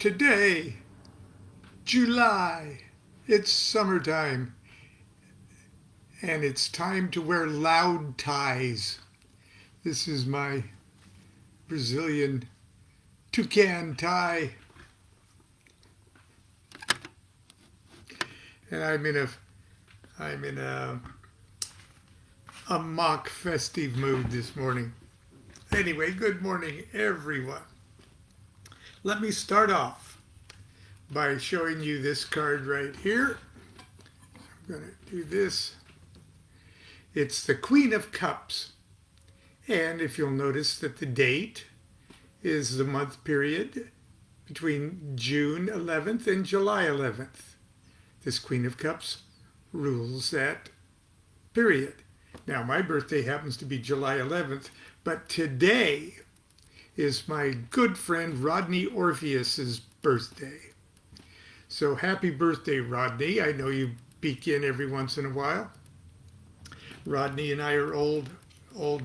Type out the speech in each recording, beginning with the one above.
today, July. It's summertime, and it's time to wear loud ties. This is my Brazilian toucan tie, and I'm in a mock festive mood this morning. Anyway, good morning, everyone. Let me start off by showing you this card right here. I'm going to do this. It's the Queen of Cups. And if you'll notice that the date is the month period between June 11th and July 11th. This Queen of Cups rules that period. Now, my birthday happens to be July 11th, but today is my good friend Rodney Orpheus's birthday. So happy birthday, Rodney. I know you peek in every once in a while. Rodney and I are old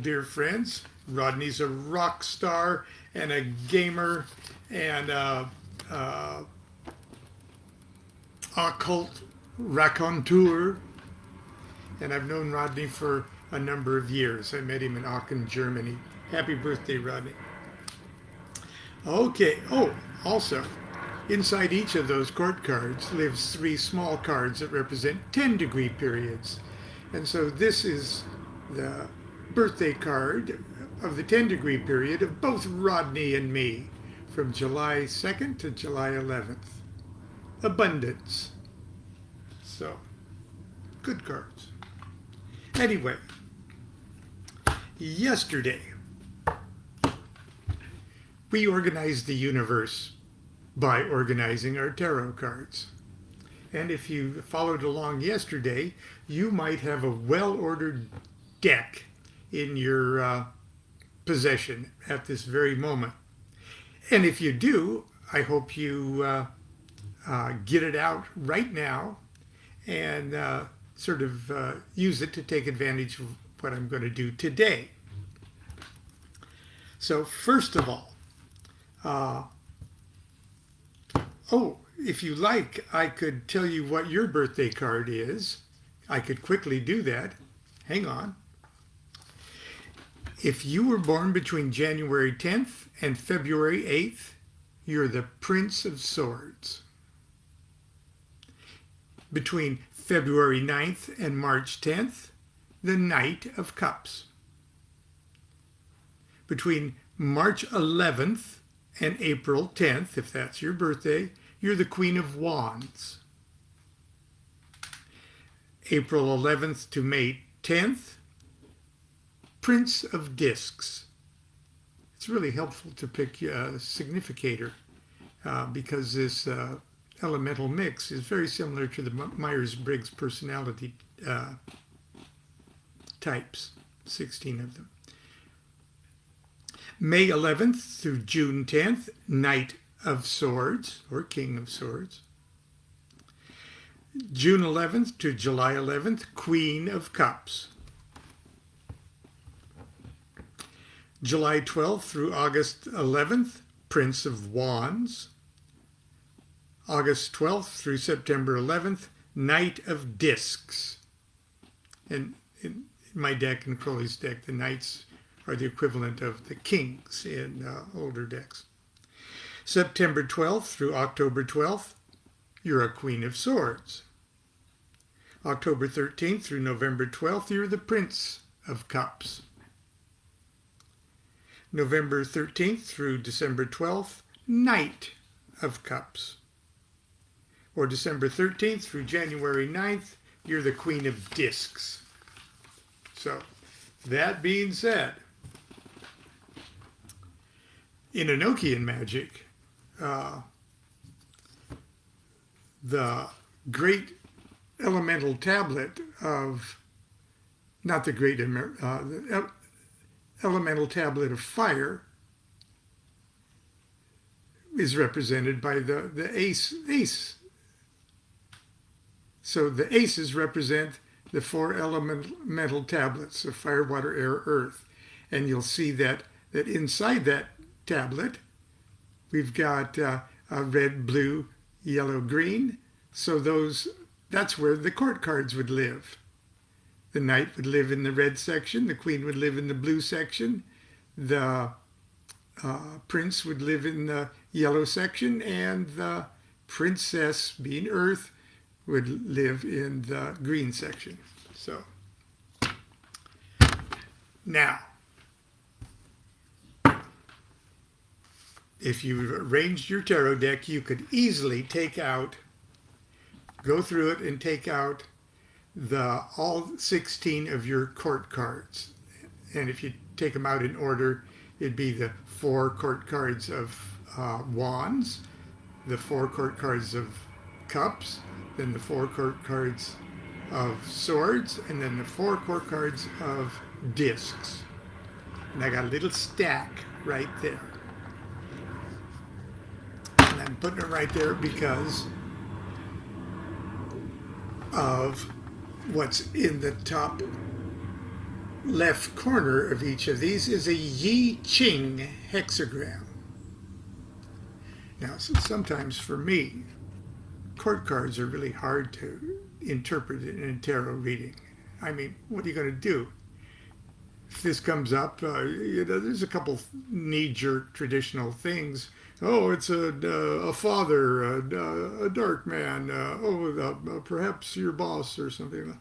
dear friends. Rodney's a rock star and a gamer and occult raconteur. And I've known Rodney for a number of years. I met him in Aachen, Germany. Happy birthday, Rodney. Okay, also, inside each of those court cards lives 3 small cards that represent 10-degree periods. And so this is the birthday card of the 10-degree period of both Rodney and me from July 2nd to July 11th. Abundance. So, good cards. Anyway, yesterday, we organized the universe by organizing our tarot cards. And if you followed along yesterday, you might have a well-ordered deck in your possession at this very moment. And if you do, I hope you get it out right now and sort of use it to take advantage of what I'm going to do today. So first of all, if you like, I could tell you what your birthday card is. I could quickly do that. Hang on. If you were born between January 10th and February 8th, you're the Prince of Swords. Between February 9th and March 10th, the Knight of Cups. Between March 11th and April 10th, if that's your birthday, you're the Queen of Wands. April 11th to May 10th, Prince of Discs. It's really helpful to pick a significator because this elemental mix is very similar to the Myers-Briggs personality types, 16 of them. May 11th through June 10th, Knight of Swords, or King of Swords. June 11th to July 11th, Queen of Cups. July 12th through August 11th, Prince of Wands. August 12th through September 11th, Knight of Discs. And in my deck and Crowley's deck, the Knights are the equivalent of the Kings in older decks. September 12th through October 12th, you're a Queen of Swords. October 13th through November 12th, you're the Prince of Cups. November 13th through December 12th, Knight of Cups. Or December 13th through January 9th, you're the Queen of Discs. So, that being said, in Enochian magic, the great elemental tablet of, not the great, the elemental tablet of fire is represented by the ace. So the aces represent the 4 elemental tablets of fire, water, air, earth. And you'll see that inside that tablet, we've got a red, blue, yellow, green. So that's where the court cards would live. The knight would live in the red section, the queen would live in the blue section, the prince would live in the yellow section, and the princess, being earth, would live in the green section. So now, if you arranged your tarot deck, you could easily go through it and take out all 16 of your court cards. And if you take them out in order, it'd be the 4 court cards of wands, the 4 court cards of cups, then the 4 court cards of swords, and then the 4 court cards of discs. And I got a little stack right there. And I'm putting it right there because of what's in the top left corner of each of these is a Yi Ching hexagram. Now, sometimes for me, court cards are really hard to interpret in a tarot reading. I mean, what are you going to do? If this comes up, there's a couple knee-jerk traditional things. Oh, it's a father, a dark man, perhaps your boss or something.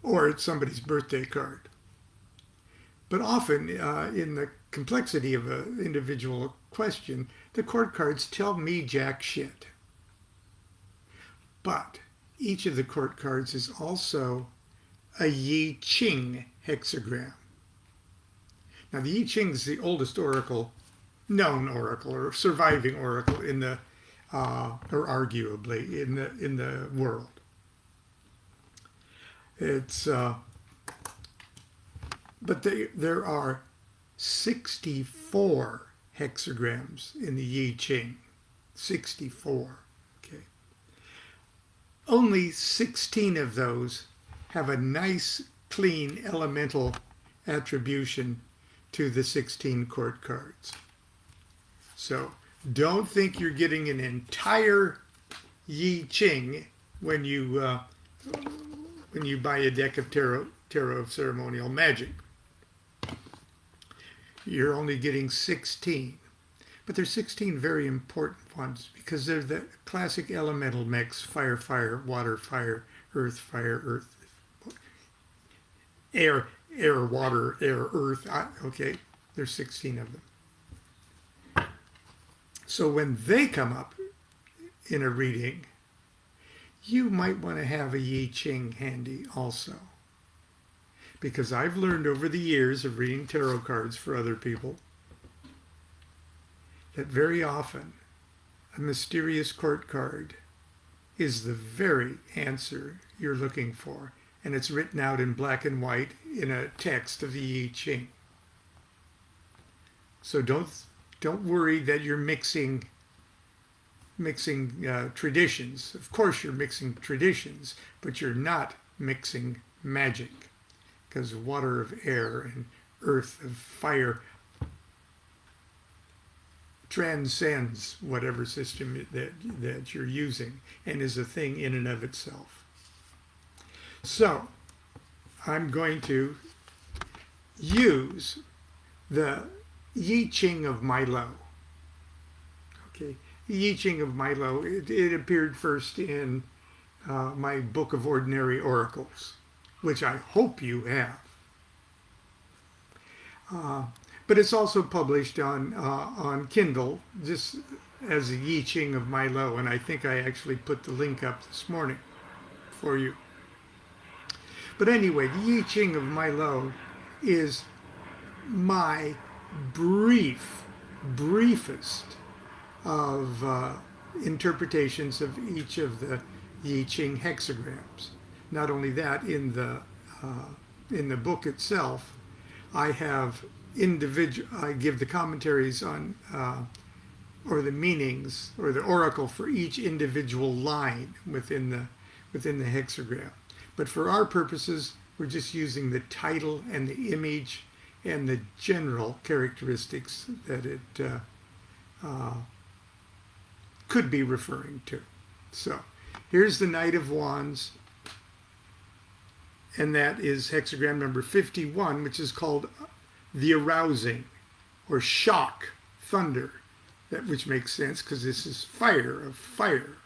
Or it's somebody's birthday card. But often, in the complexity of an individual question, the court cards tell me jack shit. But each of the court cards is also a Yi Ching hexagram. Now, the Yi Ching is the oldest known oracle, or surviving oracle in the, or arguably in the world. It's, but there are 64 hexagrams in the Yi Ching. 64. Okay. Only 16 of those have a nice, clean, elemental attribution to the 16 court cards. So don't think you're getting an entire Yi Ching when you buy a deck of Tarot of Ceremonial Magic. You're only getting 16. But there's 16 very important ones because they're the classic elemental mix: fire, fire, water, fire, earth, air, water, air, earth. Okay, there's 16 of them. So when they come up in a reading, you might want to have a Yi Ching handy also. Because I've learned over the years of reading tarot cards for other people that very often a mysterious court card is the very answer you're looking for. And it's written out in black and white in a text of the Yi Ching. So don't worry that you're mixing traditions. Of course you're mixing traditions, but you're not mixing magic, because water of air and earth of fire transcends whatever system that you're using and is a thing in and of itself. So I'm going to use the Itching of Milo. Okay, the Itching of Milo, it appeared first in my Book of Ordinary Oracles, which I hope you have. But it's also published on Kindle, just as the Itching of Milo, and I think I actually put the link up this morning for you. But anyway, the Itching of Milo is my briefest of interpretations of each of the Yi Ching hexagrams. Not only that, in the book itself, I have I give the commentaries on or the meanings or the oracle for each individual line within the hexagram. But for our purposes, we're just using the title and the image and the general characteristics that could be referring to. So here's the Knight of Wands, and that is hexagram number 51, which is called the arousing or shock, thunder, which makes sense because this is fire, of fire.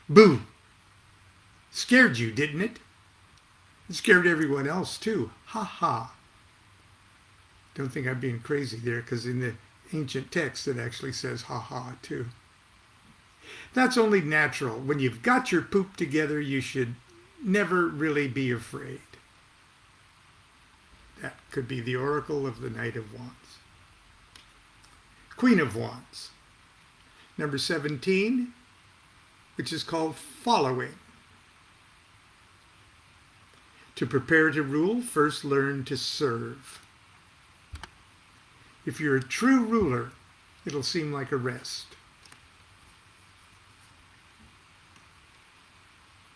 Boo! Scared you, didn't it? It scared everyone else too. Ha ha. Don't think I'm being crazy there, because in the ancient text it actually says ha ha too. That's only natural. When you've got your poop together, you should never really be afraid. That could be the oracle of the Knight of Wands. Queen of Wands. Number 17, which is called following. To prepare to rule, first learn to serve. If you're a true ruler, it'll seem like a rest.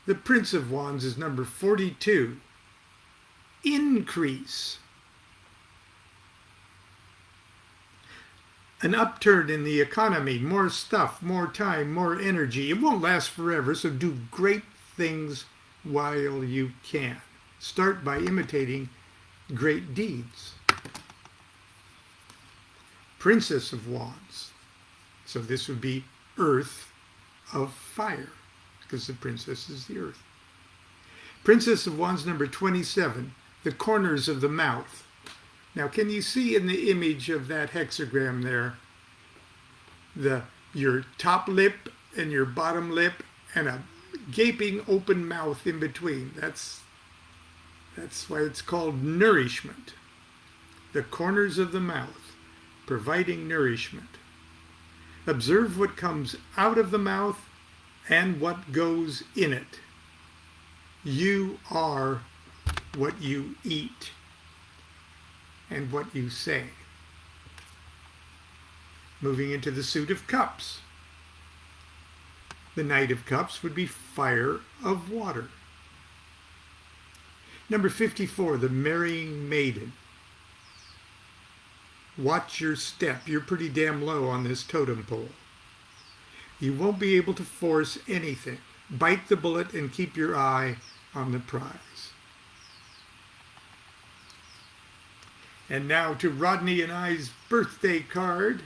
The Prince of Wands is number 42. Increase. An upturn in the economy, more stuff, more time, more energy. It won't last forever, so do great things while you can. Start by imitating great deeds. Princess of Wands. So this would be earth of fire, because the princess is the earth. Princess of Wands number 27, the corners of the mouth. Now, can you see in the image of that hexagram there, your top lip and your bottom lip and a gaping open mouth in between? That's why it's called nourishment. The corners of the mouth, providing nourishment. Observe what comes out of the mouth and what goes in it. You are what you eat and what you say. Moving into the suit of cups. The Knight of Cups would be fire of water. Number 54, the marrying maiden. Watch your step. You're pretty damn low on this totem pole. You won't be able to force anything. Bite the bullet and keep your eye on the prize. And now to Rodney and I's birthday card,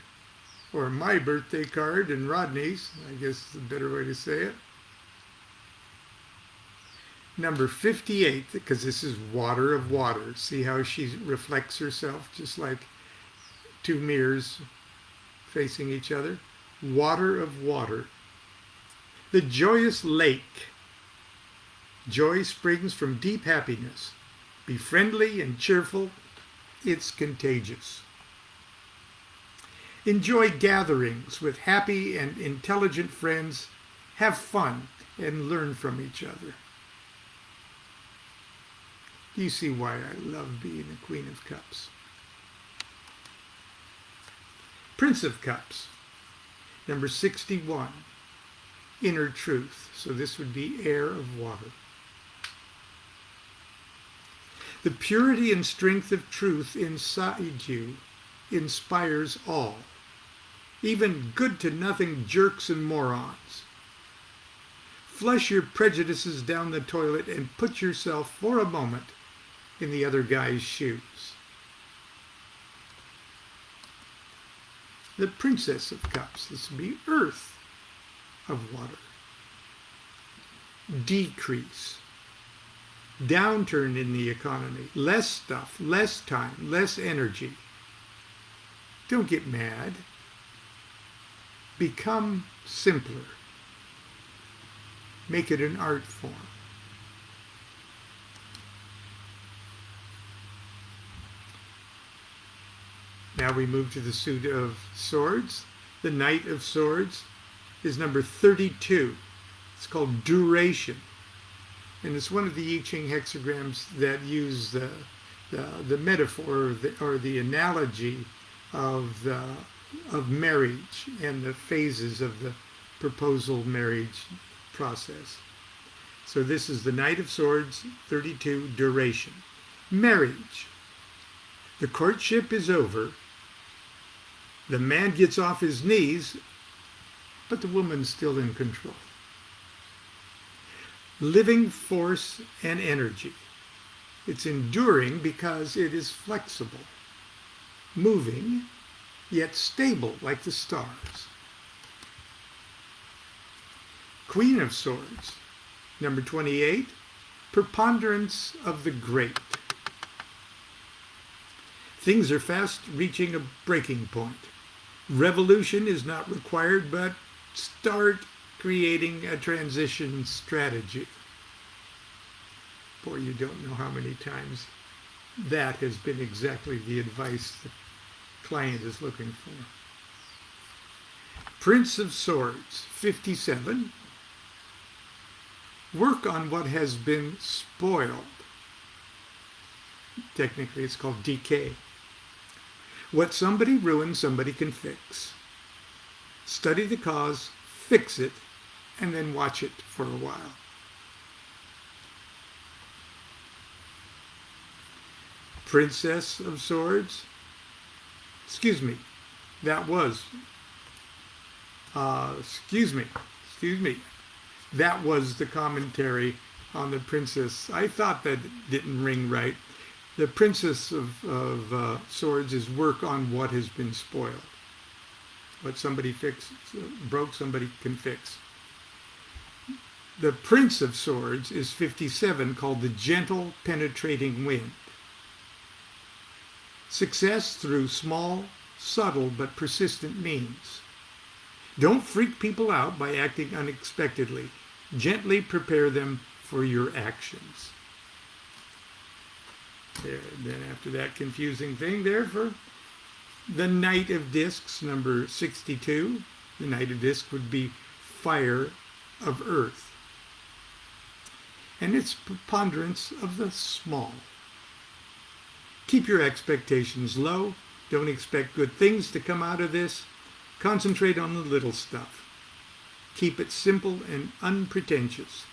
or my birthday card and Rodney's, I guess is a better way to say it. Number 58, because this is water of water. See how she reflects herself, just like two mirrors facing each other? Water of water. The joyous lake. Joy springs from deep happiness. Be friendly and cheerful. It's contagious. Enjoy gatherings with happy and intelligent friends. Have fun and learn from each other. You see why I love being a Queen of Cups. Prince of Cups, number 61, inner truth. So this would be air of water. The purity and strength of truth inside you inspires all, even good-to-nothing jerks and morons. Flush your prejudices down the toilet and put yourself for a moment in the other guy's shoes. The Princess of Cups, this would be earth of water. Decrease. Downturn in the economy. Less stuff, less time, less energy. Don't get mad. Become simpler. Make it an art form. Now we move to the suit of swords. The Knight of Swords is number 32. It's called duration. And it's one of the I Ching hexagrams that use the metaphor or the analogy of marriage and the phases of the proposal marriage process. So this is the Knight of Swords, 32, duration. Marriage. The courtship is over The man gets off his knees, but the woman's still in control. Living force and energy. It's enduring because it is flexible, moving, yet stable like the stars. Queen of Swords. Number 28, preponderance of the great. Things are fast reaching a breaking point. Revolution is not required, but start creating a transition strategy. Boy, you don't know how many times that has been exactly the advice the client is looking for. Prince of Swords, 57. Work on what has been spoiled. Technically, it's called decay. What somebody ruined, somebody can fix. Study the cause, fix it, and then watch it for a while. Princess of Swords. Excuse me. That was the commentary on the Princess. I thought that didn't ring right. The Princess of Swords is work on what has been spoiled. What somebody broke, somebody can fix. The Prince of Swords is 57, called the Gentle Penetrating Wind. Success through small, subtle, but persistent means. Don't freak people out by acting unexpectedly. Gently prepare them for your actions. There, then after that confusing thing there for the Knight of Discs, number 62. The Knight of Discs would be fire of earth. And it's preponderance of the small. Keep your expectations low. Don't expect good things to come out of this. Concentrate on the little stuff. Keep it simple and unpretentious.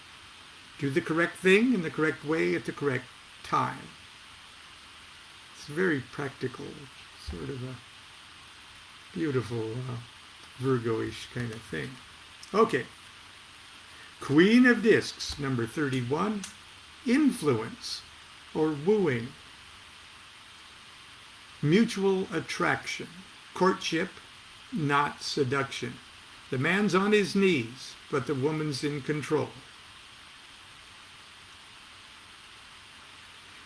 Do the correct thing in the correct way at the correct time. It's very practical, sort of a beautiful Virgo-ish kind of thing. Okay. Queen of Discs, number 31. Influence or wooing. Mutual attraction. Courtship, not seduction. The man's on his knees, but the woman's in control.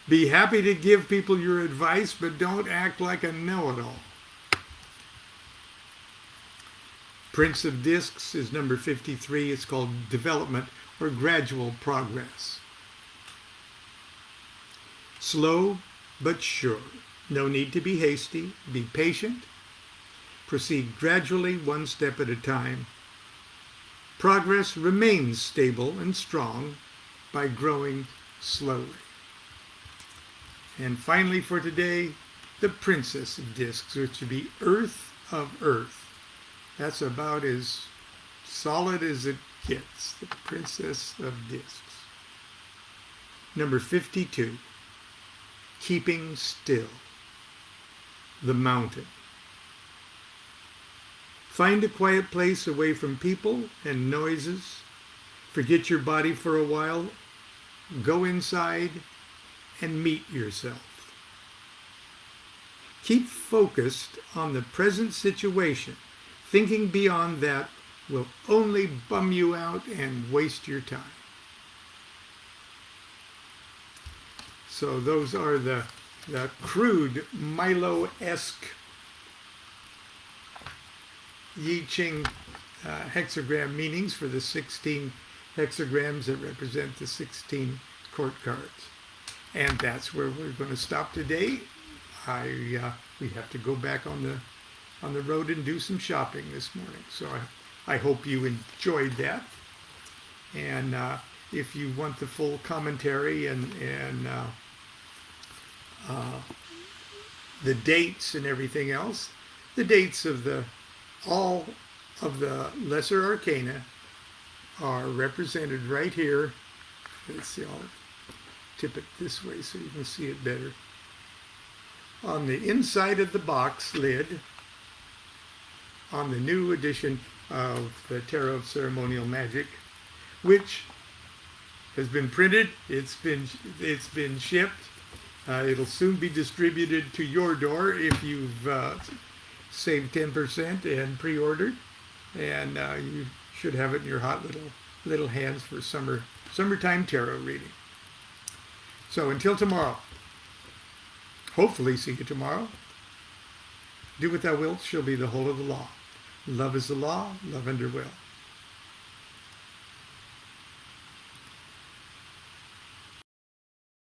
Be happy to give people your advice, but don't act like a know-it-all. Prince of Discs is number 53. It's called development or gradual progress. Slow but sure. No need to be hasty. Be patient. Proceed gradually, one step at a time. Progress remains stable and strong by growing slowly. And finally for today, the Princess of Discs, which would be Earth of Earth. That's about as solid as it gets, the Princess of Discs. Number 52, keeping still. The mountain. Find a quiet place away from people and noises. Forget your body for a while. Go inside and meet yourself. Keep focused on the present situation. Thinking beyond that will only bum you out and waste your time. So those are the crude Milo-esque Yi Ching hexagram meanings for the 16 hexagrams that represent the 16 court cards. And that's where we're going to stop today. We have to go back on the road and do some shopping this morning. So I hope you enjoyed that. And if you want the full commentary and the dates and everything else, the dates of all of the lesser arcana are represented right here. Let's see, I'll tip it this way so you can see it better. On the inside of the box lid, on the new edition of the Tarot of Ceremonial Magic, which has been printed. It's been shipped. It'll soon be distributed to your door if you've saved 10% and pre-ordered, and you should have it in your hot little hands for summertime tarot reading. So until tomorrow, hopefully see you tomorrow. Do what thou wilt shall be the whole of the law. Love is the law, love under will.